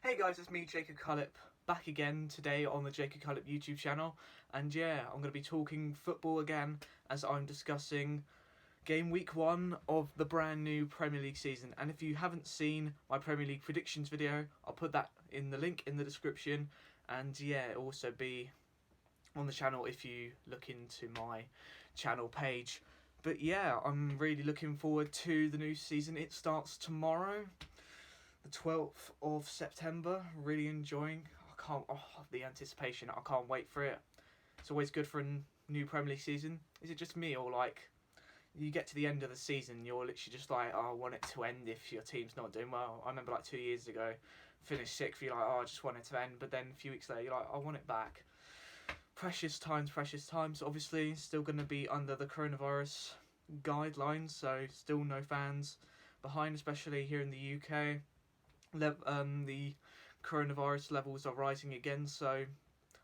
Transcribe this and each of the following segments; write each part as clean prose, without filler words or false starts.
Hey guys, it's me, Jacob Cullip, back again today on the Jacob Cullip YouTube channel. And yeah, I'm going to be talking football again as I'm discussing game week 1 of the brand new Premier League season. And if you haven't seen my Premier League predictions video, I'll put that in the link in the description. And yeah, it'll also be on the channel if you look into my channel page. But yeah, I'm really looking forward to the new season. It starts tomorrow, the 12th of September. Really enjoying. The anticipation. I can't wait for it. It's always good for a new Premier League season. Is it just me, or like you get to the end of the season, you're literally just like, oh, I want it to end if your team's not doing well? I remember like 2 years ago, finished 6th, you're like, oh, I just want it to end. But then a few weeks later, you're like, I want it back. Precious times. Obviously, still going to be under the coronavirus guidelines, so still no fans behind, especially here in the UK. The coronavirus levels are rising again, so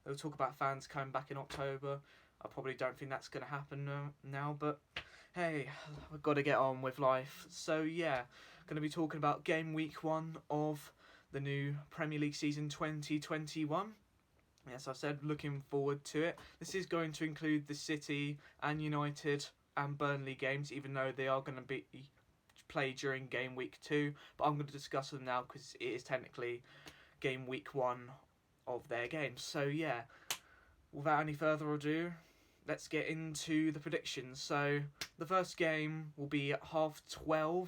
they'll talk about fans coming back in October. I probably don't think that's going to happen now, but hey, I've got to get on with life. So yeah, going to be talking about game week 1 of the new Premier League season 2021. Yes, I said looking forward to it. This is going to include the City and United and Burnley games, even though they are going to be played during game week 2. But I'm going to discuss them now because it is technically game week 1 of their games. So yeah, without any further ado, let's get into the predictions. So the first game will be at 12:30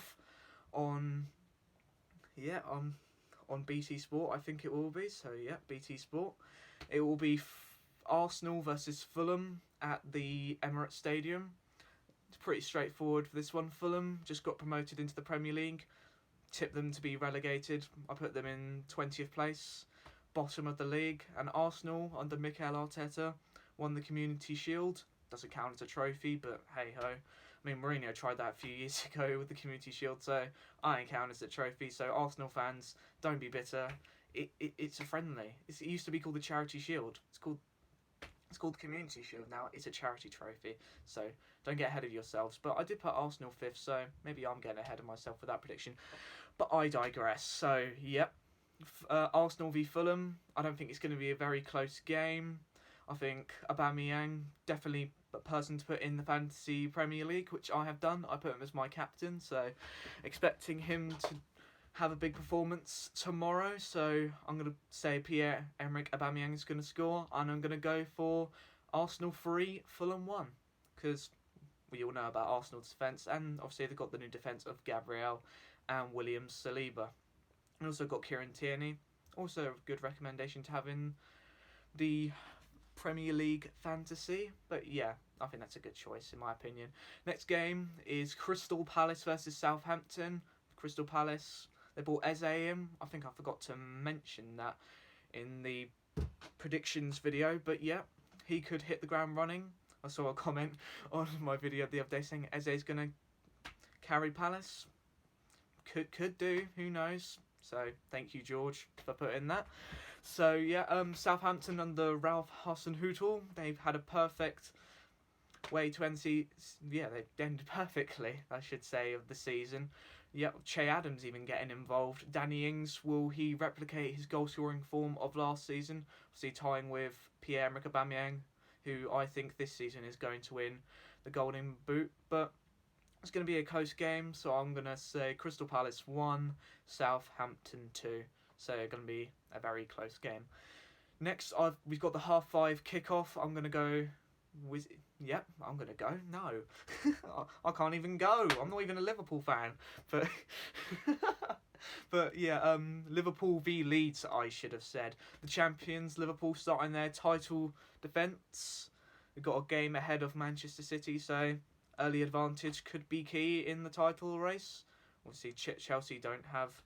on BT Sport, I think it will be. So yeah, BT Sport. It will be Arsenal versus Fulham at the Emirates Stadium. It's pretty straightforward for this one. Fulham just got promoted into the Premier League. Tipped them to be relegated. I put them in 20th place, bottom of the league. And Arsenal, under Mikel Arteta, won the Community Shield. Doesn't count as a trophy, but hey-ho. I mean, Mourinho tried that a few years ago with the Community Shield, so I ain't count as a trophy. So Arsenal fans, don't be bitter. It's a friendly. It used to be called the Charity Shield. It's called the Community Shield now. It's a charity trophy, so don't get ahead of yourselves. But I did put Arsenal 5th, so maybe I'm getting ahead of myself with that prediction. But I digress. So, yep. Arsenal v Fulham. I don't think it's going to be a very close game. I think Aubameyang, definitely a person to put in the Fantasy Premier League, which I have done. I put him as my captain, so expecting him to have a big performance tomorrow. So I'm going to say Pierre-Emerick Aubameyang is going to score, and I'm going to go for Arsenal 3, Fulham 1, because we all know about Arsenal's defence, and obviously they've got the new defence of Gabriel and William Saliba. And also got Kieran Tierney, also a good recommendation to have in the Premier League fantasy. But yeah, I think that's a good choice in my opinion. Next game is Crystal Palace versus Southampton. Crystal Palace, they brought Eze in. I think I forgot to mention that in the predictions video, but yeah, he could hit the ground running. I saw a comment on my video the other day saying Eze's going to carry Palace. Could do, who knows. So thank you, George, for putting that. So yeah, Southampton under Ralph Hasenhüttl, they've had a perfect way to end they've ended perfectly, I should say, of the season. Yep, Che Adams even getting involved. Danny Ings, will he replicate his goal-scoring form of last season? Obviously tying with Pierre-Emerick Aubameyang, who I think this season is going to win the Golden Boot. But it's going to be a close game, so I'm going to say Crystal Palace 1, Southampton 2. So it's going to be a very close game. Next, we've got the 5:30 kickoff. I'm going to go with... Yep, I'm going to go. No. I can't even go. I'm not even a Liverpool fan. But but yeah, Liverpool V Leeds, I should have said. The champions, Liverpool, starting their title defence. We've got a game ahead of Manchester City, so early advantage could be key in the title race. Obviously, Chelsea don't have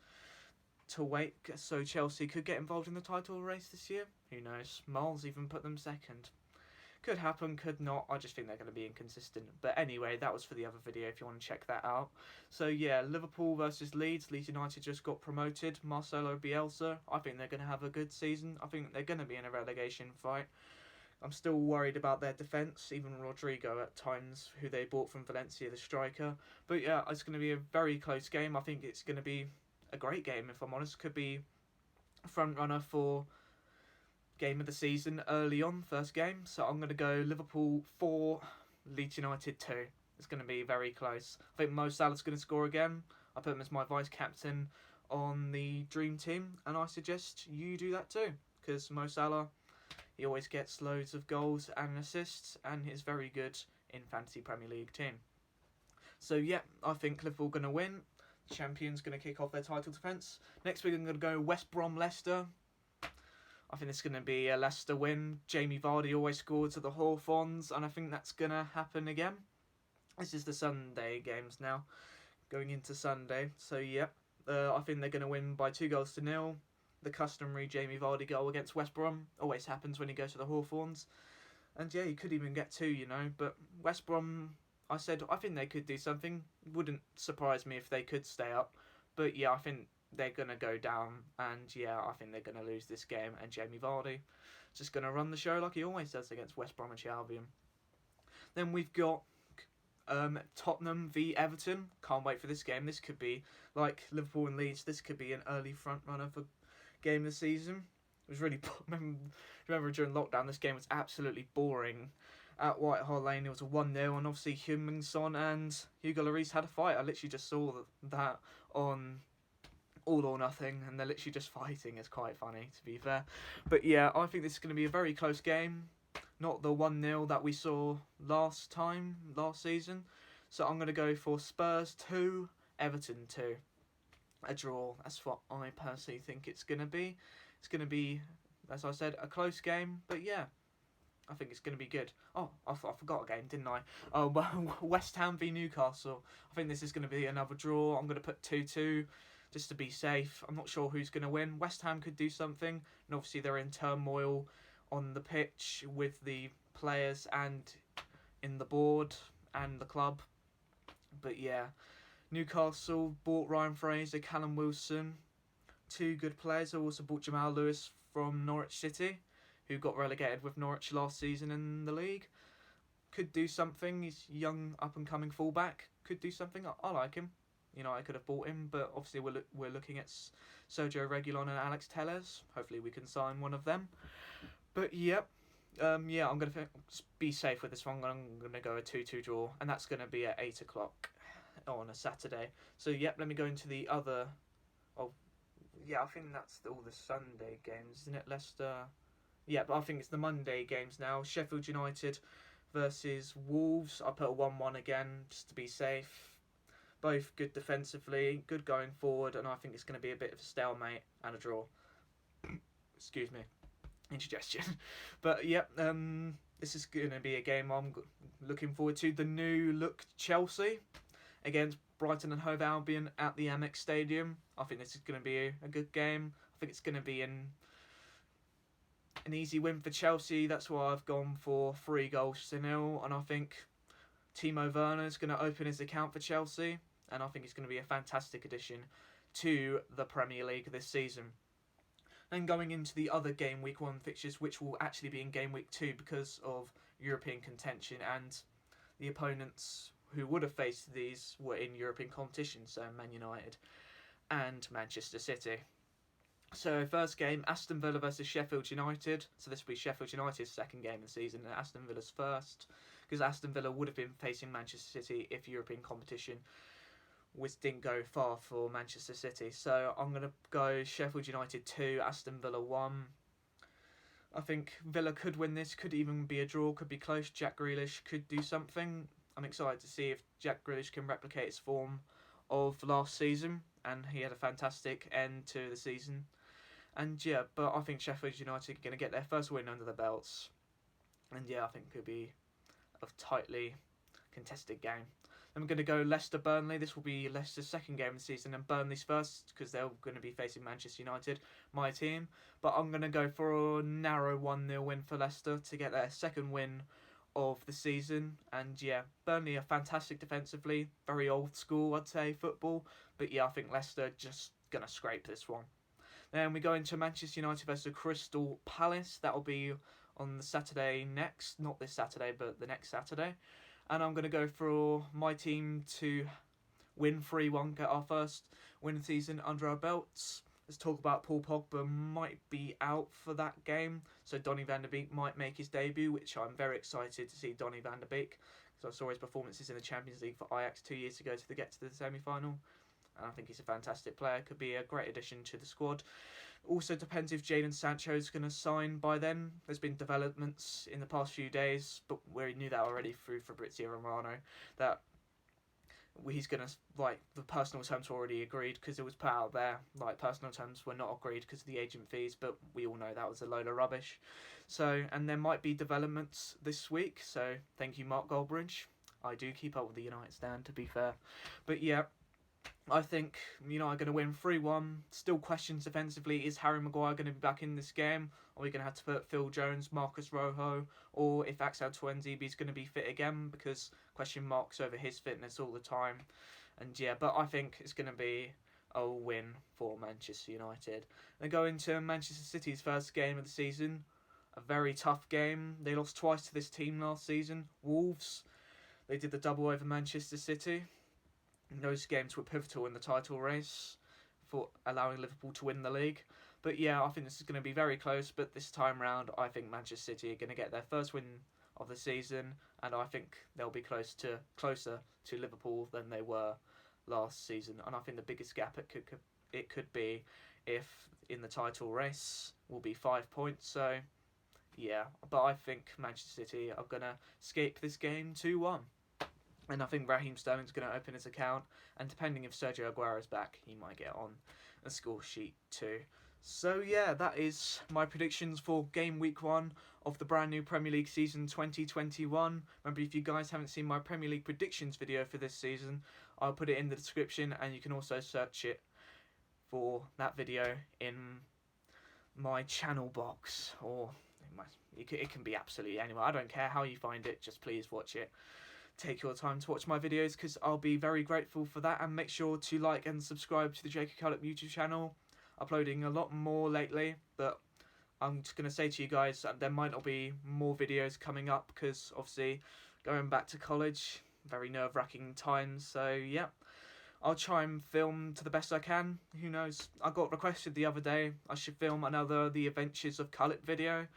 to wait, so Chelsea could get involved in the title race this year. Who knows? Miles even put them second. Could happen, could not. I just think they're going to be inconsistent. But anyway, that was for the other video if you want to check that out. So yeah, Liverpool versus Leeds. Leeds United just got promoted. Marcelo Bielsa, I think they're going to have a good season. I think they're going to be in a relegation fight. I'm still worried about their defence, even Rodrigo at times, who they bought from Valencia, the striker. But yeah, it's going to be a very close game. I think it's going to be a great game, if I'm honest. Could be front runner for game of the season early on, first game. So I'm going to go Liverpool 4, Leeds United 2. It's going to be very close. I think Mo Salah's going to score again. I put him as my vice captain on the dream team, and I suggest you do that too, because Mo Salah, he always gets loads of goals and assists, and he's very good in fantasy Premier League team. So yeah, I think Liverpool going to win. Champions going to kick off their title defence. Next week I'm going to go West Brom Leicester. I think it's going to be a Leicester win. Jamie Vardy always scores at the Hawthorns, and I think that's going to happen again. This is the Sunday games now, going into Sunday. So yeah, I think they're going to win by 2-0. The customary Jamie Vardy goal against West Brom always happens when he goes to the Hawthorns. And yeah, he could even get 2, but West Brom, I said, I think they could do something. Wouldn't surprise me if they could stay up. But yeah, I think they're going to go down. And yeah, I think they're going to lose this game. And Jamie Vardy is just going to run the show like he always does against West Bromwich Albion. Then we've got Tottenham V Everton. Can't wait for this game. This could be, like Liverpool and Leeds, this could be an early front runner for game of the season. It was really... Remember during lockdown, this game was absolutely boring. At Whitehall Lane, it was a 1-0, and obviously Heung-min Son and Hugo Lloris had a fight. I literally just saw that on All or Nothing, and they're literally just fighting. It's quite funny, to be fair. But yeah, I think this is going to be a very close game. Not the 1-0 that we saw last season. So I'm going to go for Spurs 2, Everton 2. A draw. That's what I personally think it's going to be. It's going to be, as I said, a close game. But yeah, I think it's going to be good. Oh, I forgot a game, didn't I? West Ham v Newcastle. I think this is going to be another draw. I'm going to put 2-2 just to be safe. I'm not sure who's going to win. West Ham could do something. And obviously they're in turmoil on the pitch with the players and in the board and the club. But yeah, Newcastle bought Ryan Fraser, Callum Wilson, 2 good players. They also bought Jamal Lewis from Norwich City, who got relegated with Norwich last season in the league. Could do something. He's young, up-and-coming fullback. Could do something. I like him. I could have bought him, but obviously we're looking at Sergio Reguilon and Alex Telles. Hopefully we can sign one of them. But yep, I'm going to be safe with this one. I'm going to go a 2-2 draw, and that's going to be at 8 o'clock on a Saturday. So yep, let me go into the other... Oh, yeah, I think that's all the Sunday games, isn't it? Leicester... Yeah, but I think it's the Monday games now. Sheffield United versus Wolves. I put a 1-1 again, just to be safe. Both good defensively, good going forward, and I think it's going to be a bit of a stalemate and a draw. Excuse me. Indigestion. But yep, this is going to be a game I'm looking forward to. The new look Chelsea against Brighton and Hove Albion at the Amex Stadium. I think this is going to be a good game. I think it's going to be an easy win for Chelsea. That's why I've gone for 3-0, and I think Timo Werner is going to open his account for Chelsea, and I think it's going to be a fantastic addition to the Premier League this season. Then going into the other Game Week 1 fixtures, which will actually be in Game Week 2 because of European contention, and the opponents who would have faced these were in European competition, so Man United and Manchester City. So first game, Aston Villa versus Sheffield United. So this will be Sheffield United's second game of the season and Aston Villa's first, because Aston Villa would have been facing Manchester City if European competition didn't go far for Manchester City. So I'm going to go Sheffield United 2, Aston Villa 1. I think Villa could win this, could even be a draw, could be close. Jack Grealish could do something. I'm excited to see if Jack Grealish can replicate his form of last season, and he had a fantastic end to the season. And yeah, but I think Sheffield United are going to get their first win under the belts. And yeah, I think it could be a tightly contested game. Then we're going to go Leicester Burnley. This will be Leicester's second game of the season and Burnley's first, because they're going to be facing Manchester United, my team. But I'm going to go for a narrow 1-0 win for Leicester to get their second win of the season. And yeah, Burnley are fantastic defensively, very old school, I'd say, football. But yeah, I think Leicester just going to scrape this one. Then we go into Manchester United versus Crystal Palace. That will be on the Saturday next, not this Saturday, but the next Saturday. And I'm going to go for my team to win 3-1, get our first win of the season under our belts. There's talk about Paul Pogba might be out for that game, so Donnie Van Der Beek might make his debut, which I'm very excited to see Donnie Van Der Beek, because I saw his performances in the Champions League for Ajax 2 years ago to get to the semi-final, and I think he's a fantastic player, could be a great addition to the squad. Also depends if Jadon Sancho is going to sign by then. There's been developments in the past few days, but we knew that already through Fabrizio Romano, that he's going to, like, the personal terms were already agreed because it was put out there. Like, personal terms were not agreed because of the agent fees, but we all know that was a load of rubbish. So, and there might be developments this week, so thank you, Mark Goldbridge. I do keep up with the United stand, to be fair. But yeah, I think United are going to win 3-1. Still questions defensively. Is Harry Maguire going to be back in this game? Are we going to have to put Phil Jones, Marcus Rojo, or if Axel Tuanzebe is going to be fit again? Because question marks over his fitness all the time. And yeah, but I think it's going to be a win for Manchester United. They go into Manchester City's first game of the season. A very tough game. They lost twice to this team last season. Wolves. They did the double over Manchester City. Those games were pivotal in the title race for allowing Liverpool to win the league. But yeah, I think this is going to be very close. But this time round, I think Manchester City are going to get their first win of the season, and I think they'll be closer to Liverpool than they were last season. And I think the biggest gap it could be if in the title race will be 5 points. So yeah, but I think Manchester City are going to escape this game 2-1. And I think Raheem Sterling's going to open his account. And depending if Sergio Aguero's back, he might get on a score sheet too. So yeah, that is my predictions for game week 1 of the brand new Premier League season 2021. Remember, if you guys haven't seen my Premier League predictions video for this season, I'll put it in the description, and you can also search it for that video in my channel box, or it can be absolutely anywhere. I don't care how you find it, just please watch it. Take your time to watch my videos, because I'll be very grateful for that. And make sure to like and subscribe to the Jacob Cullip YouTube channel. Uploading a lot more lately, but I'm just going to say to you guys that there might not be more videos coming up, because obviously going back to college, very nerve-wracking times. So yeah, I'll try and film to the best I can. Who knows, I got requested the other day I should film another The Adventures of Cullip video.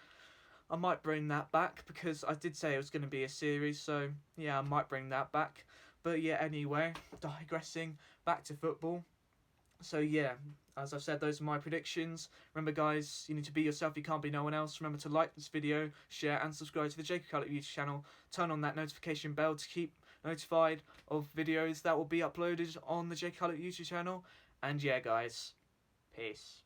I might bring that back, because I did say it was going to be a series, so yeah, I might bring that back. But yeah, anyway, digressing, back to football. So yeah, as I've said, those are my predictions. Remember guys, you need to be yourself, you can't be no one else. Remember to like this video, share and subscribe to the Jacob Cullip YouTube channel. Turn on that notification bell to keep notified of videos that will be uploaded on the Jacob Cullip YouTube channel. And yeah guys, peace.